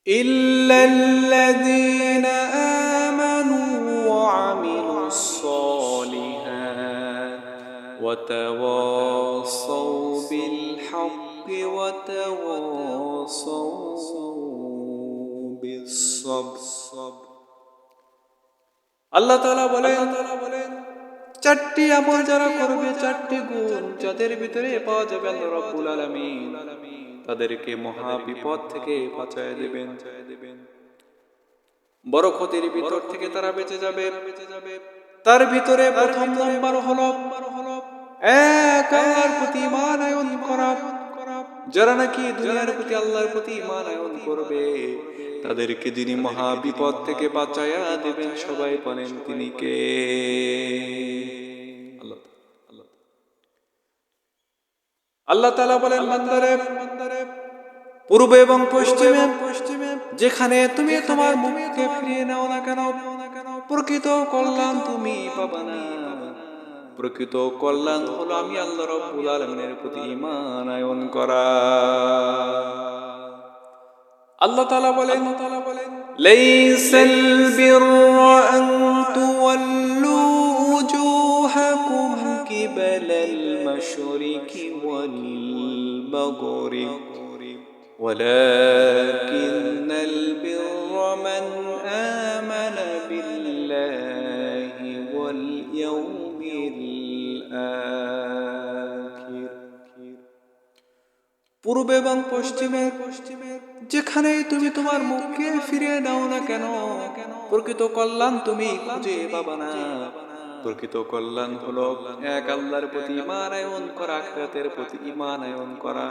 إلا الذين آمنوا وعملوا الصالحات وتواصوا بالحق وتواصوا بالصبر আল্লাহ তাআলা বলেন চারটি আমল যারা করবে, চারটি গুণ যাদের ভিতরে পাওয়া যাবে, আল্লাহ রাব্বুল আলামিন তাদেরকে মহা বিপদ থেকে বাঁচায় দেবেন, বড় ক্ষতির ভিতর থেকে তারা বেঁচে যাবে। তার ভিতরে প্রথম নাম্বার হলো এক আল্লাহর প্রতি ঈমান আনয়ন করা। যারা নাকি দুনিয়ার প্রতি আল্লাহর প্রতি ঈমান আনয়ন করবে, তাদেরকে যিনি মহা বিপদ থেকে বাঁচায়া দেবেন, সবাই বলেন তিনি কে? আল্লাহ তাআলা বলেন, বান্দারে পূর্বে এবং পশ্চিমে যেখানে তুমি তোমার মুখকে ফিরিয়ে নাও না কেন, প্রকৃত কল্যাণ তুমি পাবা না। প্রকৃত কল্যাণ হলো আমি আল্লাহ রাব্বুল আলামিনের প্রতি ঈমান আনয়ন করা। আল্লাহ তাআলা বলেন, লাইসাল বিররা আন তুওয়াল্লু উজুহাকুম কিবালাল মাশরিকি ওয়াল মাগরিব ولكن البر من آمن بالله واليوم الآخر পূর্বে এবং পশ্চিমে যেখানে তুমি তোমার মুখকে ফিরিয়ে নাও না কেন, প্রকৃত কল্যাণ তুমি খুঁজে পাবা না। প্রকৃত কল্যাণ হলো এক আল্লাহর প্রতি ঈমান আনয়ন করা, আখিরাতের প্রতি ঈমান আনয়ন করা।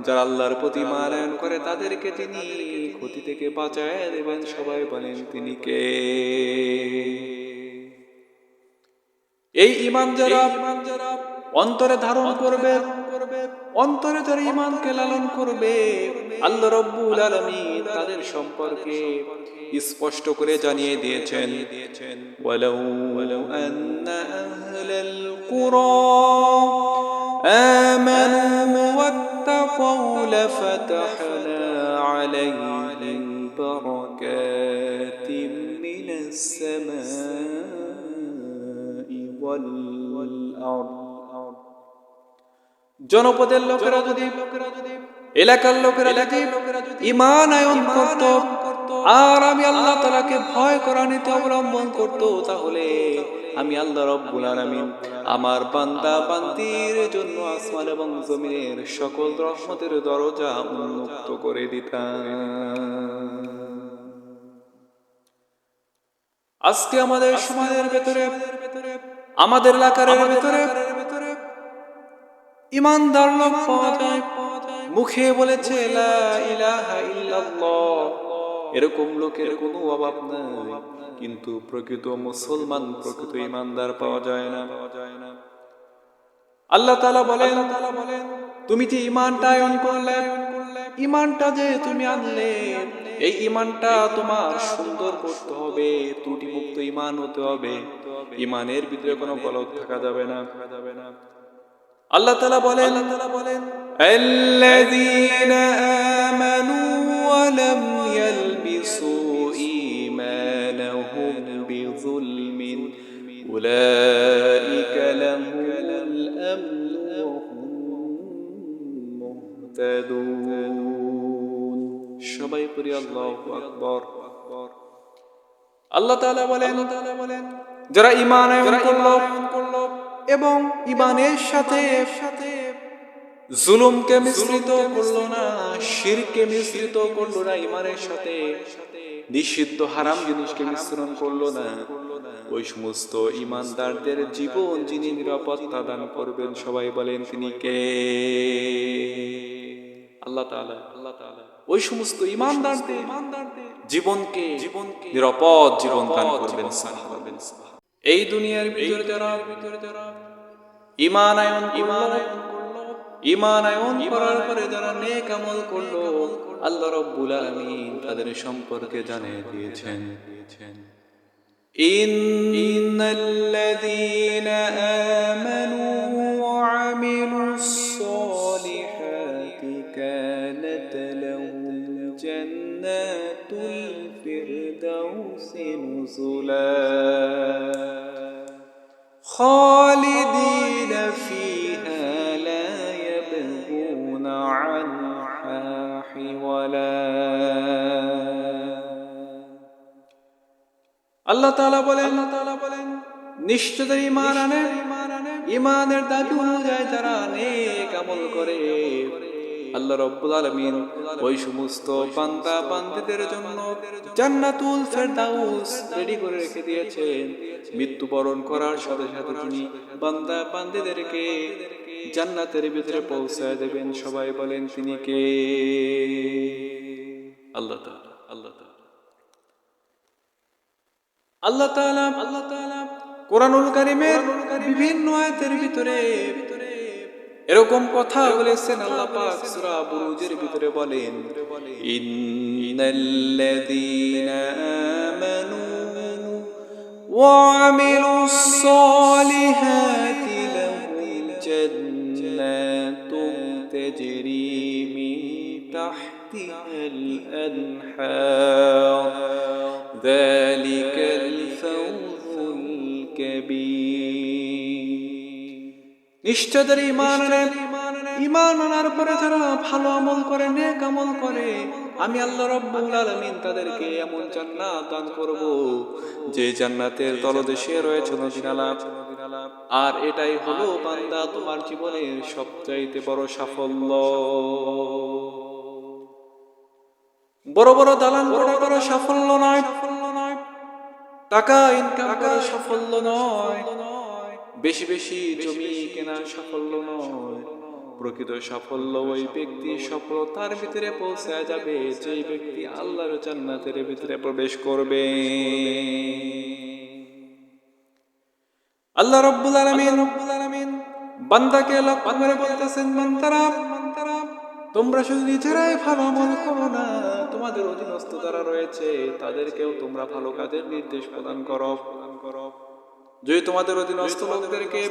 যারা আল্লাহর প্রতি ঈমান আনয়ন করে তাদেরকে তিনি ক্ষতি থেকে বাঁচায় দেবেন, সবাই বলেন তিনি কে? এই ঈমান যারা অন্তরে ধারণ করবে, অন্তরে যারা ঈমানকে লালন করবে, আল্লাহ রাব্বুল আলামিন তাদের সম্পর্কে স্পষ্ট করে জানিয়ে দিয়েছেন, ওয়ালাউ আন্না আহলাল কুরা আমানু ওয়াত্তাকাউ লাফাতাহনা আলাইহিম বারাকাতিম মিনাস সামাই ওয়াল আরদ। জনপদের লোকেরা যদি, এলাকার লোকেরা যদি ঈমান আনয়ন করত আর আমি আল্লাহ তাআলাকে ভয় করা নীতি অবলম্বন করত, তাহলে আমি আল্লাহ রাব্বুল আলামিন আমার বান্দা বান্দির জন্য আসমান এবং জমিনের সকল রহমতের দরজা উন্মুক্ত করে দিতাম। আজকে আমাদের সমাজের ভেতরে, আমাদের এলাকার ভেতরে ঈমানদার লোক পাওয়া যায়, মুখে বলেছে লা ইলাহা ইল্লাল্লাহ, এরকম লোকের কোনো অভাব নাই, কিন্তু প্রকৃত মুসলমান, প্রকৃত ঈমানদার পাওয়া যায় না। আল্লাহ তাআলা বলেন, তুমি যে ঈমানটা আনয়ন করলে, ঈমানটা যে তুমি আনলে, এই ঈমানটা তোমার সুন্দর করতে হবে, ত্রুটিমুক্ত ঈমান হতে হবে। ঈমানের ভিতরে কোনো গলদ থাকা যাবে না। আল্লাহ তাআলা বলেন, আল্লাযীনা আমানু ওয়া লাম ইয়ালবিসু ঈমানাহুম বিযুলমিন উলাইকা লাহুমুল আমনু ওয়া হুম মুহতাদুন। সবাই পড়ি আল্লাহু আকবার। আল্লাহ তাআলা বলেন, যারা ঈমান আনয়ন করলো এবং ঈমানের সাথে জুলুমকে মিশ্রিত করলো না, শিরকে মিশ্রিত করলো না, ঈমানের সাথে নিষিদ্ধ হারাম জিনিসকে মিশ্রণ করলো না, ওই সমস্ত ঈমানদারদের জীবন যিনি নিরাপত্তা দান করবেন, সবাই বলেন তিনি কে? আল্লাহ তাআলা। ওই সমস্ত ঈমানদারদের জীবনকে নিরাপদ জীবন দান করবেন। এই দুনিয়ার ভিতরে যারা ঈমান আনয়ন করলো, ঈমান আনয়ন করার পরে যারা নেক আমল করলো, আল্লাহ রাব্বুল আলামিন তাদের সম্পর্কে জানিয়ে দিয়েছেন, ইন্নাল্লাযীনা আমানু ওয়া আমিলুস সালিহাতি কানাত লাহুম জান্নাতুল জান্নাতুল ফিরদাউসি নুজুলা খালিদিনা ফিহা লা ইয়াবগুনা আনহা হিওয়ালা। আল্লাহ তাআলা বলেন নিশ্চয় ঈমান আনে, ঈমানের দাবি অনুযায়ী যারা নেক আমল করে আল্লাহ রাব্বুল আলামিন ওই সমস্ত বান্দা বান্দীদের জন্য জান্নাতুল ফেরদাউস রেডি করে রেখে দিয়েছেন। মৃত্যুবরণ করার সাথে সাথে তিনি বান্দা বান্দীদেরকে জান্নাতের ভিতরে পৌঁছায় দেবেন। সবাই বলেন তিনি কে? আল্লাহ তাআলা। আল্লাহ তাআলা কোরআনুল কারীমের বিভিন্ন আয়াতের ভিতরে এরকম কথা বলেছেন। আল্লাহ পাক সূরা বুরুজের ভিতরে বলেন ইন্নাল্লাযীনা আমানু ওয়া আমিলুস সালিহাতি লাহুম জান্নাতুন তাজরি মিন তাহতিহাল আনহার যালিকাল ফাওজুল কাবীর। নিশ্চয় ঈমান আনার পরে যারা ভালো আমল করে, নেক আমল করে, আমি আল্লাহ রাব্বুল আলামিন তাদেরকে এমন জান্নাত দান করব যে জান্নাতের তলদেশে রয়েছে নদী-নালা। আর এটাই হলো বান্দা তোমার জীবনের সবচাইতে বড় সাফল্য। বড় বড় দালান করা সাফল্য নয়, টাকা ইনকাম করা সাফল্য নয়, বেশি বেশি জমি কেনার সাফল্য নয়। প্রকৃত সাফল্য ওই ব্যক্তি সফলতার ভিতরে পৌঁছে যাবে যেই ব্যক্তি আল্লাহর জান্নাতের ভিতরে প্রবেশ করবে। আল্লাহ রাব্বুল আলামিন বান্দাকে লক্ষ্য করে বলতেছেন, বান্দারা তোমরা শুধু নিজেরাই ভালো আমল করো না, তোমাদের অধীনস্থ যারা রয়েছে তাদেরকেও তোমরা ভালো কাজের নির্দেশ প্রদান করো। যদি তোমাদের অধীনস্থ লোকদেরকে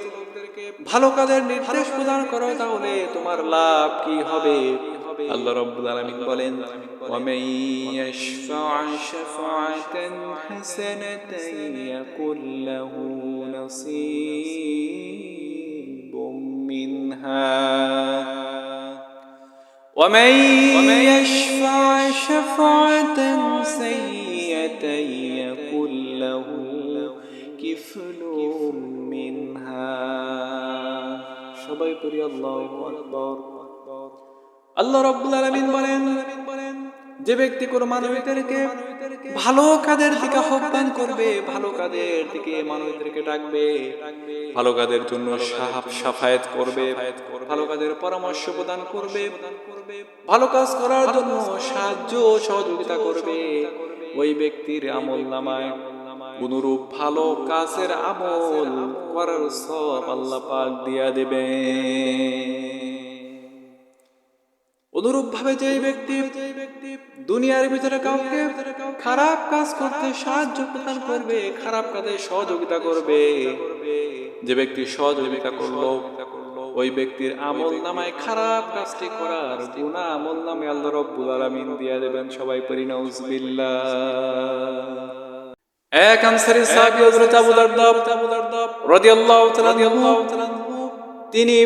ভালো কাজের নির্দেশ প্রদান করো তাহলে তোমার লাভ কি হবে? আল্লাহ রাব্বুল আলামিন বলেন ওয়ামান ইয়াশফা' শাফা'তান হাসানাতান ইয়াকুল লাহু নাসীবুম মিনহা ومن يشفع شفاعة سيئة يكن له كفل منها। সবাই পড়ি আল্লাহু আকবার। আল্লাহ রাব্বুল আলামিন বলেন যে ব্যক্তি কোনো মানবীদেরকে ভালো কাজের দিকে আহ্বান করবে, ভালো কাজের দিকে মানবীদেরকে ডাকবে, ভালো কাজের জন্য সাফায়াত করবে, ভালো কাজের পরামর্শ প্রদান করবে, ভালো কাজ করার জন্য সাহায্য সহযোগিতা করবে, ওই ব্যক্তির আমলনামায় অনুরূপ ভালো কাজের আমল করার সব আল্লাহ পাক দিয়া দেবে। অনুরূপ ভাবে যে ব্যক্তি দুনিয়ার ভিতরে কাউকে খারাপ কাজ করতে সাহায্য প্রদান করবে, খারাপ কাজে সহযোগিতা করবে, যে ব্যক্তি সহযোগিতা করলো ওই ব্যক্তির আমলনামায় খারাপ কাজটি করার গুনাহ আমলনামায় আল্লাহ রাব্বুল আলামিন দিয়ে দেবেন। সবাই পড়ি নাউজুবিল্লাহ। এক আনসারী সাহাবী হযরত আবু দারদা রাদিয়াল্লাহু তাআলা তিনি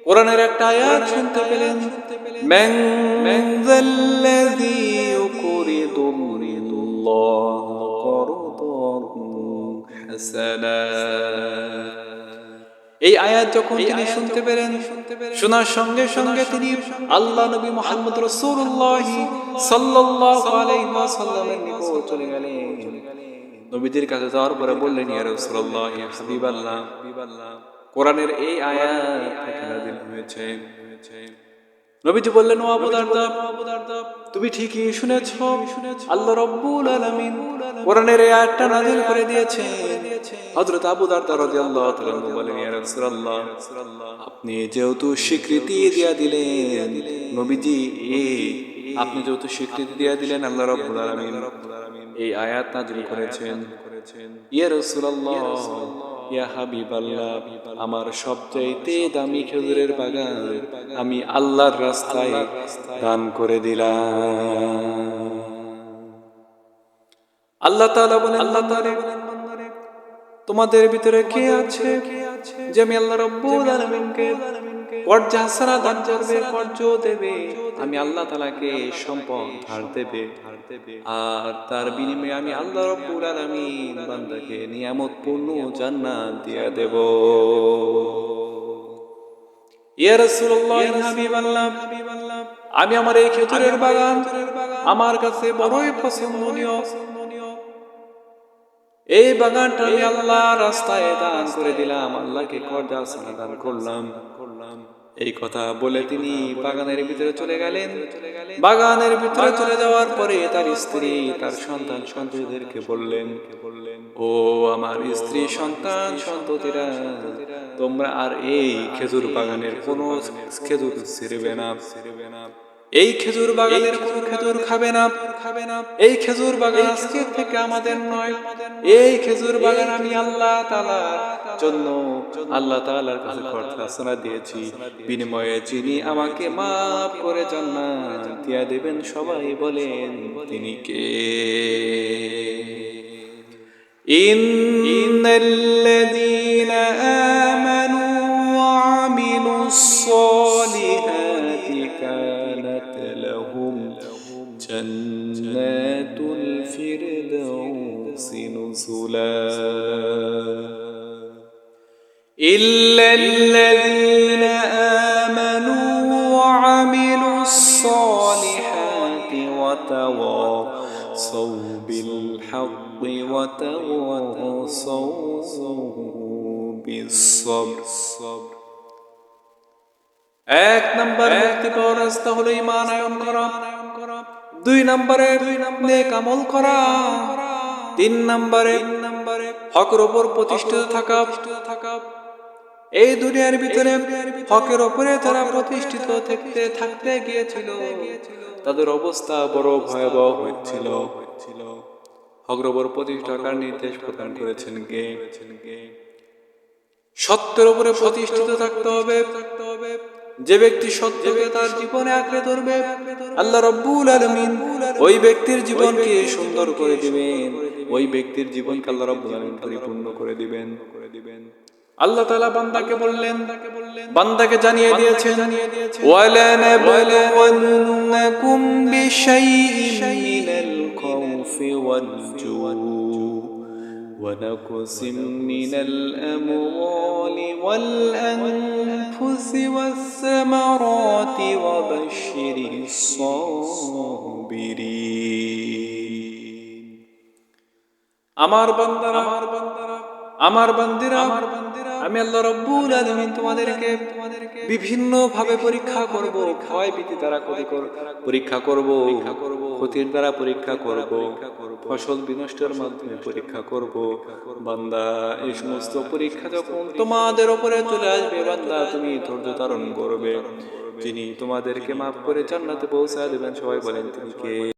কোরআনের একটা আয়াত শুনতে পেলেন, মান যাল্লাযী ইউকরিদুল্লাহ করদান হাসানা। এই আয়াত যখন তিনি শুনতে পেলেন, শোনার সঙ্গে সঙ্গে তিনি আল্লাহ নবী মুহাম্মদ রাসূলুল্লাহ সাল্লাল্লাহু আলাইহি ওয়াসাল্লামের নিকট চলে গেলেন। নবীদের কাছে যাওয়ার পরে বললেন, ইয়া রাসূলুল্লাহ, ইয়া হাবিবাল্লাহ, কোরআনের এই আয়াত নাযিল হয়েছে। নবীজি বললেন, ও আবু দারদা, তুমি ঠিকই শুনেছো, আল্লাহ রাব্বুল আলামিন কোরআনের এই আয়াতটা নাযিল করে দিয়েছেন। হযরত আবু দারদা রাদিয়াল্লাহু তাআলা বলেন, ইয়া রাসূলুল্লাহ, আপনি যেহেতু স্বীকৃতি দিয়া দিলেন, নবীজি আপনি যেহেতু স্বীকৃতি দিয়া দিলেন, আল্লাহ রাব্বুল আলামিন এই আয়াত নাযিল করেছেন। ইয়া রাসূলুল্লাহ, ইয়া হাবিবাল্লাহ, আমার সবচাইতে দামি খেজুরের বাগান আমি আল্লাহর রাস্তায় দান করে দিলাম। আল্লাহ তাআলা বলেন, আল্লাহ তাআলা তোমাদের ভিতরে কে আছে যে আমি আল্লাহ রাব্বুল আলামিনকে কর্জ হাসানা দান করবে, কর্জ দেবে, আমি আল্লাহ তাআলাকে সম্পদ ধার দেবে, আর তার বিনিময়ে আমি আল্লাহ রাব্বুল আলামিন বান্দাকে নিয়ামতপূর্ণ জান্নাত দিয়ে দেব। ইয়া রাসূলুল্লাহ, ইয়া হাবিবাল্লাহ, আমি আমার এই খেজুরের বাগান আমার কাছে বড়ই পছন্দনীয়। এই বাগানটা আমি আল্লাহর রাস্তায় দান করে দিলাম, আল্লাহকে কর্জা হাসানা দান করলাম। এই কথা বলে তিনি বাগানের ভিতরে চলে গেলেন। বাগানের ভিতরে চলে যাওয়ার পরে তার স্ত্রী তার সন্তান সন্ততিদেরকে বললেন, ও আমার স্ত্রী সন্তান সন্ততিরা, তোমরা আর এই খেজুর বাগানের কোনো খেজুর ছিঁড়বে না, এই খেজুর বাগানের কোন খেজুর খাবে না। এই খেজুর বাগান আজকে থেকে আমাদের নয়। এই খেজুর বাগান আমি আল্লাহ তাআলার জন্য আল্লাহ তাআলার কাছে প্রার্থনা দিয়েছি, বিনিময়ে যিনি আমাকে মাফ করে জান্নাত দিয়ে দেবেন, সবাই বলেন তিনি কে? ইন্নাল্লাযীনা আমানু ওয়া আমিলুস সালিহাতি কানাত লাহুম জান্নাতুল ফিরদাউসি নুজুলা ইল্লাল্লাযীনা আমানু ওয়া আমিলুস সালিহাতি ওয়া তাওয়াসাউ বিল হাক্কি ওয়া তাওয়াসাউ বিস সবর। এক নম্বর মুক্তি পাওয়ার রাস্তা হলো ঈমান আনয়ন করা, দুই নম্বরে নেক আমল করা, তিন নম্বরে হকের উপর প্রতিষ্ঠিত থাকা। এই দুনিয়ার ভিতরে হকের উপরে যারা প্রতিষ্ঠিত থাকতে গিয়েছিল তাদের অবস্থা বড় ভয়াবহ হয়েছিল। হকের উপর প্রতিষ্ঠার নির্দেশ প্রদান করেছেন কে? সত্যের উপরে প্রতিষ্ঠিত থাকতে হবে। যে ব্যক্তি সত্যকে তার জীবনে আঁকড়ে ধরবে, আল্লাহ রাব্বুল আলামিন ওই ব্যক্তির জীবনকে সুন্দর করে দিবেন, ওই ব্যক্তির জীবনকে আল্লাহ রাব্বুল আলামিন পরিপূর্ণ করে দিবেন। আল্লাহ তাআলা বান্দাকে বললেন, বান্দাকে জানিয়ে দিয়েছেন, ওয়ালা নাবলুওয়ান্নাকুম বিশাইইন মিনাল খাউফি ওয়াল জু'i ونقص من الأموال والأنفس والثمرات وبشر الصابرين। আমার বান্দারা, আমি আল্লাহ রাব্বুল আলামিন তোমাদেরকে বিভিন্ন ভাবে পরীক্ষা করব, ভয় ভীতি দ্বারা পরীক্ষা করব, ক্ষতির দ্বারা পরীক্ষা করব, ফসল বিনষ্টের মাধ্যমে পরীক্ষা করব। বান্দা, এই সমস্ত পরীক্ষা যখন তোমাদের উপরে চলে আসবে, বান্দা তুমি ধৈর্য ধারণ করবে। যিনি তোমাদেরকে মাফ করে জান্নাতে পৌঁছে দেবেন, সবাই বলেন তিনি কে?